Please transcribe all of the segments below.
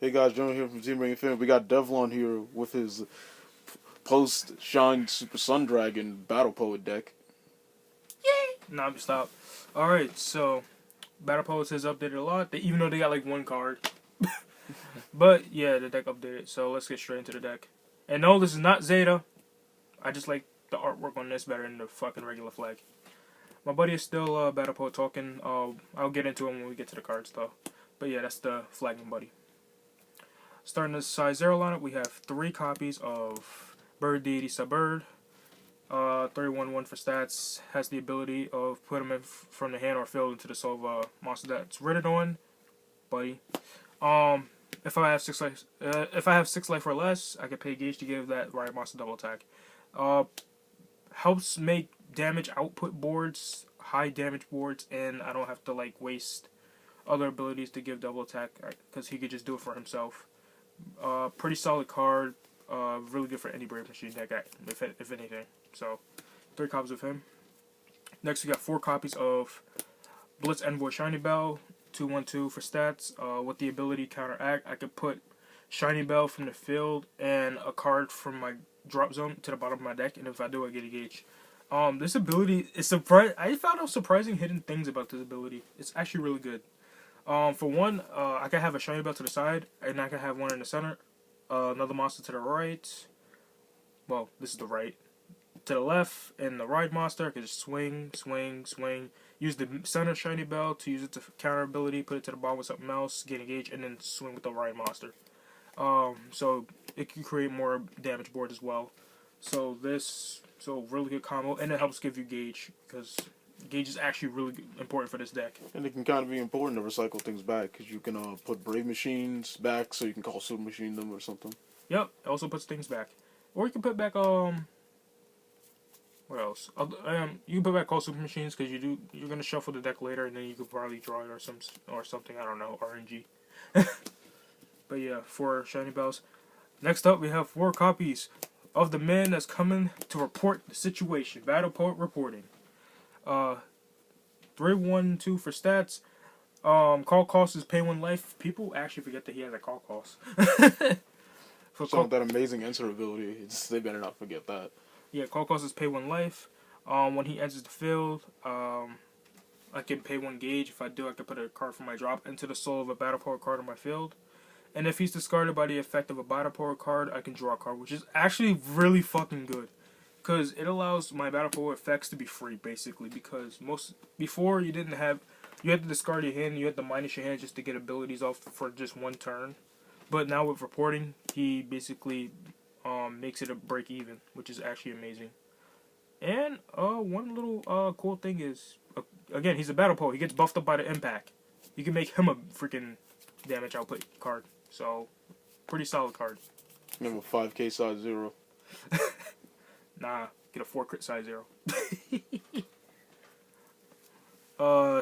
Hey guys, Jonah here from TBI. We got Devlon here with his post-Shine Super Sun Dragon Battle Poet deck. Yay! Nah, stop. Alright, so Battle Poets has updated a lot, even though they got like one card. But yeah, the deck updated, so let's get straight into the deck. And no, this is not Zeta. I just like the artwork on this better than the fucking regular flag. My buddy is still Battle Poet talking. I'll get into him when we get to the cards though. But yeah, that's the flagging buddy. Starting the size 0 lineup, we have 3 copies of Bird Deity Subbird. 3/1/1 for stats, has the ability of put him in from the hand or field into the soul of a monster that's written on, buddy. If I have 6 life or less, I can pay gauge to give that riot monster double attack. Helps make damage output boards, high damage boards, and I don't have to like waste other abilities to give double attack because he could just do it for himself. Pretty solid card. Really good for any Brave Machine deck, if anything. So, 3 copies of him. Next, we got 4 copies of Blitz Envoy Shiny Bell, 2/1/2 for stats. With the ability Counteract, I could put Shiny Bell from the field and a card from my drop zone to the bottom of my deck, and if I do, I get a gauge. This ability is I found out surprising hidden things about this ability. It's actually really good. For one, I can have a Shiny Bell to the side, and I can have one in the center. Another monster to the right. Well, this is the right. To the left, and the ride monster, I can just swing, swing, swing. Use the center Shiny Bell to use it to counter ability, put it to the bottom with something else, get engaged, and then swing with the ride monster. So it can create more damage board as well. So really good combo, and it helps give you gauge, because gauge is actually really important for this deck. And it can kind of be important to recycle things back, because you can put Brave Machines back so you can call Super Machine them or something. Yep, it also puts things back. Or you can put back, what else? You can put back Call Super Machines, because you're going to shuffle the deck later, and then you could probably draw it or something, I don't know, RNG. But yeah, 4 Shiny Bells. Next up, we have 4 copies of the man that's coming to report the situation. Battle Poet reporting. 3/1/2 for stats. Call cost is pay 1 life. People actually forget that he has a call cost. With that amazing enter ability, they better not forget that. Yeah, call cost is pay 1 life. When he enters the field, I can pay 1 gauge. If I do, I can put a card from my drop into the soul of a Battle Poet card on my field. And if he's discarded by the effect of a Battle Poet card, I can draw a card, which is actually really fucking good. Because it allows my Battle Poet effects to be free, basically. Because before, you had to discard your hand, you had to minus your hand just to get abilities off for just 1 turn. But now with reporting, he basically makes it a break even, which is actually amazing. And one little cool thing is, again, he's a Battle Poet. He gets buffed up by the impact. You can make him a freaking damage output card. So, pretty solid card. Remember 5k size 0. Nah, get a 4 crit size 0.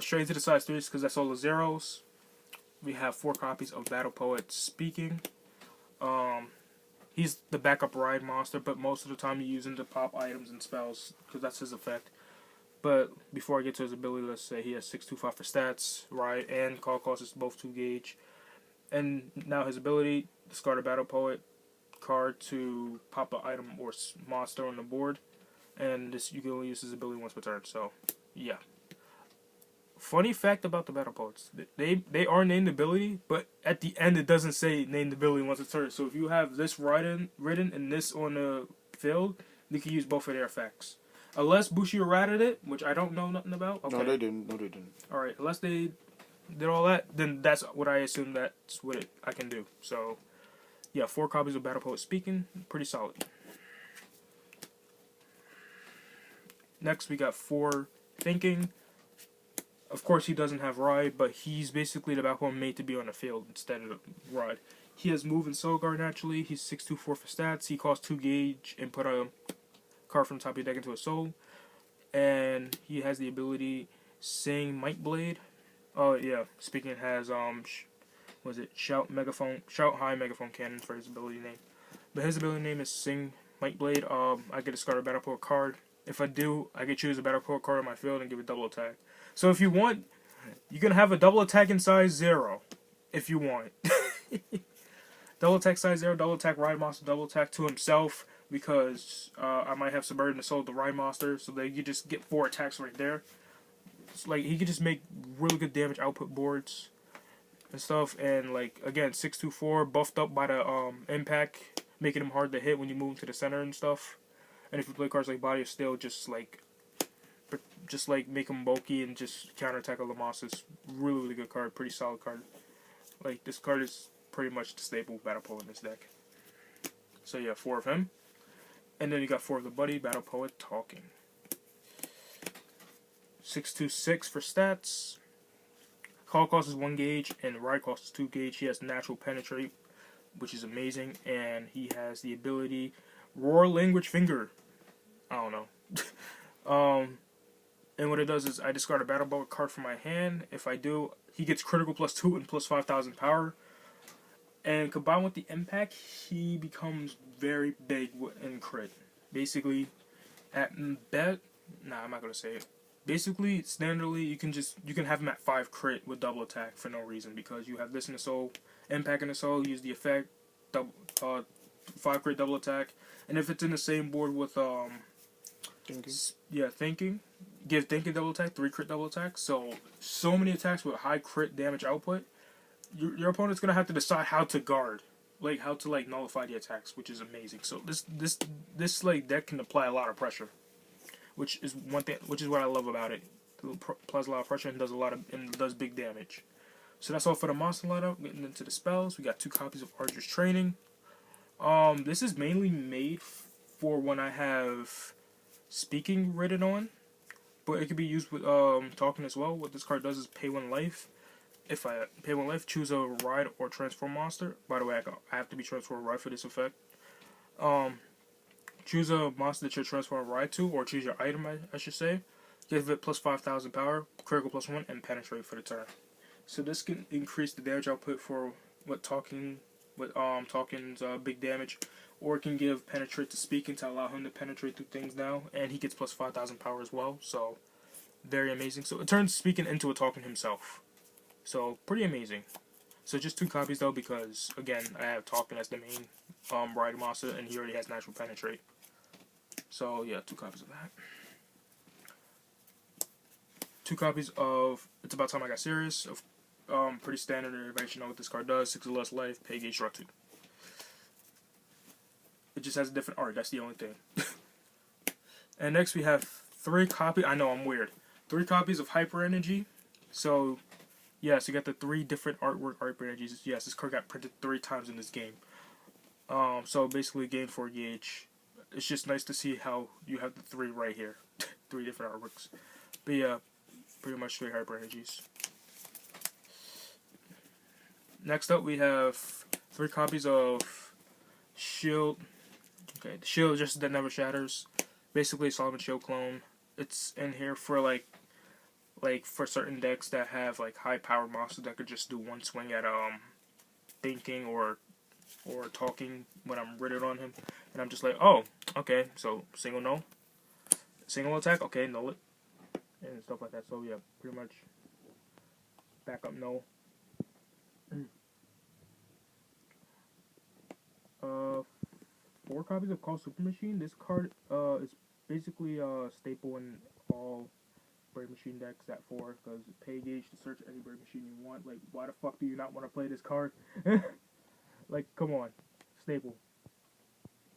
Straight into the size 3s because that's all the zeros. We have 4 copies of Battle Poet Speaking. He's the backup ride monster, but most of the time you use him to pop items and spells because that's his effect. But before I get to his ability, let's say he has 6/2/5 for stats, ride, and call cost is both 2 gauge. And now his ability, discard a Battle Poet card to pop an item or monster on the board, and you can only use his ability once per turn. So, yeah. Funny fact about the Battle Poets: they are named ability, but at the end it doesn't say named ability once per turn. So if you have this written and this on the field, you can use both of their effects. Unless Bushi errated it, which I don't know nothing about. Okay. No, they didn't. All right, unless they did all that, then that's what I assume that's what I can do. So, yeah, 4 copies of Battle Poet Speaking, pretty solid. Next, we got 4 Thinking. Of course, he doesn't have Ride, but he's basically the Battle Poet made to be on the field instead of Ride. He has Move and Soul Guard naturally. He's 6/2/4 for stats. He costs 2 gauge and put a card from the top of your deck into a soul. And he has the ability Sing Might Blade. Oh yeah, Speaking has Shout High Megaphone Cannon for his ability name. But his ability name is Sing Might Blade. I get to discard a Battle Poet card. If I do, I can choose a Battle Poet card on my field and give it double attack. So if you want, you can have a double attack in size 0. If you want. Double attack size 0, double attack Ride Monster, double attack to himself because I might have subverted the soul of the Ride Monster, so that you just get 4 attacks right there. It's like he could just make really good damage output boards and stuff, and like again 624 buffed up by the impact, making him hard to hit when you move to the center and stuff. And if you play cards like Body of Steel, just like make him bulky and just counterattack all the monsters. Really good card, pretty solid card. Like this card is pretty much the staple Battle Poet in this deck. So yeah, 4 of him, and then you got 4 of the Buddy Battle Poet talking. 626 for stats. Call cost is 1 gauge, and ride cost is 2 gauge. He has natural penetrate, which is amazing, and he has the ability Roar Language Finger. I don't know. And what it does is I discard a Battle Poet card from my hand. If I do, he gets critical +2 and plus 5,000 power. And combined with the impact, he becomes very big in crit. Basically, at bet, nah, I'm not gonna say it. Basically, standardly, you can have him at 5 crit with double attack for no reason, because you have this in the soul, impact in the soul, use the effect, 5 crit double attack, and if it's in the same board with thinking, give thinking double attack, 3 crit double attack. So many attacks with high crit damage output. Your opponent's gonna have to decide how to guard, like how to like nullify the attacks, which is amazing. So this like deck can apply a lot of pressure, which is what I love about it. It applies a lot of pressure and does big damage. So that's all for the monster lineup. Getting into the spells, we got 2 copies of Archer's Training. This is mainly made for when I have speaking written on, but it can be used with talking as well. What this card does is pay 1 life. If I pay 1 life, choose a ride or transform monster. By the way, I have to be transformed ride for this effect. Choose a monster that you're transformed ride to, or choose your item, I should say. Give it plus 5,000 power, critical +1, and penetrate for the turn. So this can increase the damage output for Talking's big damage, or it can give penetrate to speaking to allow him to penetrate through things now, and he gets plus 5,000 power as well. So very amazing. So it turns speaking into a talking himself. So pretty amazing. So just 2 copies though, because again I have talking as the main ride monster, and he already has natural penetrate. So yeah, 2 copies of that. 2 copies of It's About Time I Got Serious. Pretty standard. Everybody should know what this card does. 6 or less life, pay gauge, draw 2. It just has a different art. That's the only thing. And next we have 3 copies. I know I'm weird. 3 copies of Hyper Energy. So yes, you got the 3 different artwork Hyper Energies. Yes, this card got printed 3 times in this game. So basically gain 4 gauge. It's just nice to see how you have the 3 right here. 3 different artworks. But yeah, pretty much 3 Hyper Energies. Next up we have 3 copies of Shield. Okay, the Shield just that never shatters. Basically Solomon Shield clone. It's in here for like for certain decks that have like high powered monsters that could just do 1 swing at thinking or talking when I'm ridded on him, and I'm just like, oh, okay, so single attack, okay, null it, and stuff like that. So yeah, pretty much backup null. 4 copies of Call Super Machine. This card is basically a staple in all Brave Machine decks at 4, because pay gauge to search any Brave Machine you want. Like, why the fuck do you not want to play this card? Like, come on, staple.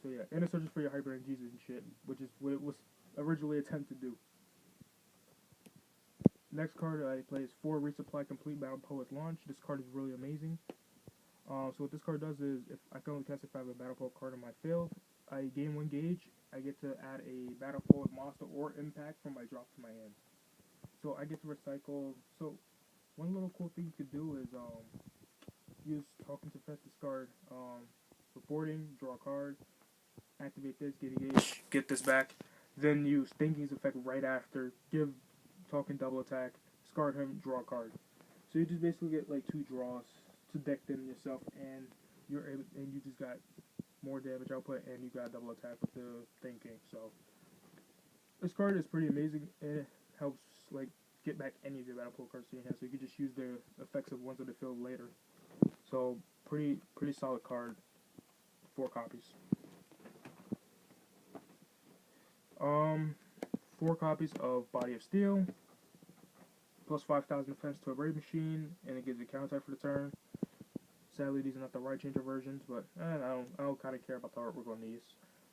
So yeah, and it searches for your Hyper Energies and shit, which is what it was originally attempted to do. Next card I play is 4 Resupply Complete Battle Poet Launch. This card is really amazing. So what this card does is, if I can only cast if I have a Battle Poet card in my field, I gain 1 gauge. I get to add a Battle Poet monster or impact from my drop to my hand. So I get to recycle. So one little cool thing you could do is use Talking to Fetch, discard reporting, draw a card, activate this, get a gauge, get this back, then use Thinking's effect right after, give Talking double attack, discard him, draw a card. So you just basically get like 2 draws to deck them yourself, and you just got more damage output, and you got double attack with the Thinking. So this card is pretty amazing. It helps like get back any of your Battle Poet cards to your hand, so you can just use the effects of ones on the field later. So pretty solid card. 4 copies. 4 copies of Body of Steel. Plus 5,000 defense to a Brave Machine, and it gives you counter for the turn. Sadly, these are not the right changer versions, but I don't kind of care about the artwork on these.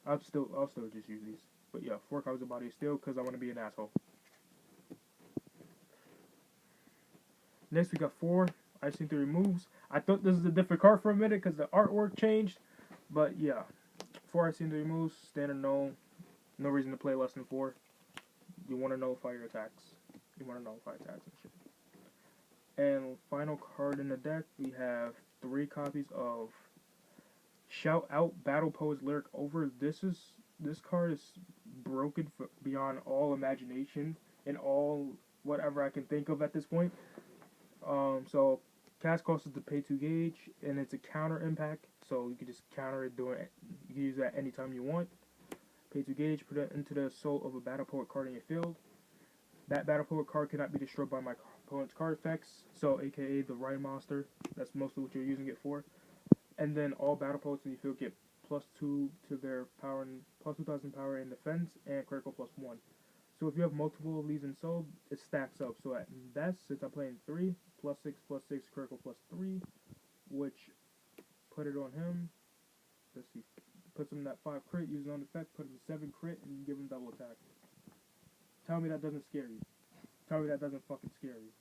I'll still just use these. But yeah, 4 copies of Body of Steel because I want to be an asshole. Next, we got 4 Icing 3 moves. I thought this was a different card for a minute because the artwork changed, but yeah, 4 Icing 3 moves, standard no reason to play less than 4. You want to nullify your attacks. You want to nullify attacks and shit. And final card in the deck, we have 3 copies of Shout Out Battle Pose Lyric Over. This card is broken beyond all imagination and all whatever I can think of at this point. So cast cost is to pay 2 gauge, and it's a counter impact, so you can just counter it doing it. You can use that anytime you want. Pay 2 gauge, put it into the soul of a Battle Poet card in your field. That Battle Poet card cannot be destroyed by my opponent's card effects, so aka the Rhine Monster. That's mostly what you're using it for. And then all Battle Poets in your field get +2 to their power and plus 2,000 power in defense and critical +1. So if you have multiple of these in soul, it stacks up. So at best, since I'm playing 3, +6/+6 critical +3, which put it on him. Let's see, puts him in that 5 crit, use it on effect, put him in 7 crit, and give him double attack. Tell me that doesn't scare you. Tell me that doesn't fucking scare you.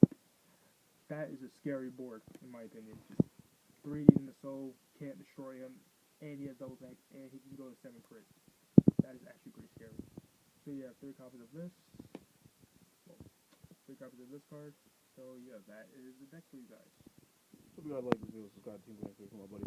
That is a scary board, in my opinion. Just 3 in the soul, can't destroy him, and he has double attack, and he can go to 7 crit. That is actually pretty scary. So you have 3 copies of this. Well, 3 copies of this card. So yeah, that is the deck for you guys. Hope you guys like this video. Subscribe to TeamBurningInfinitey for my buddy.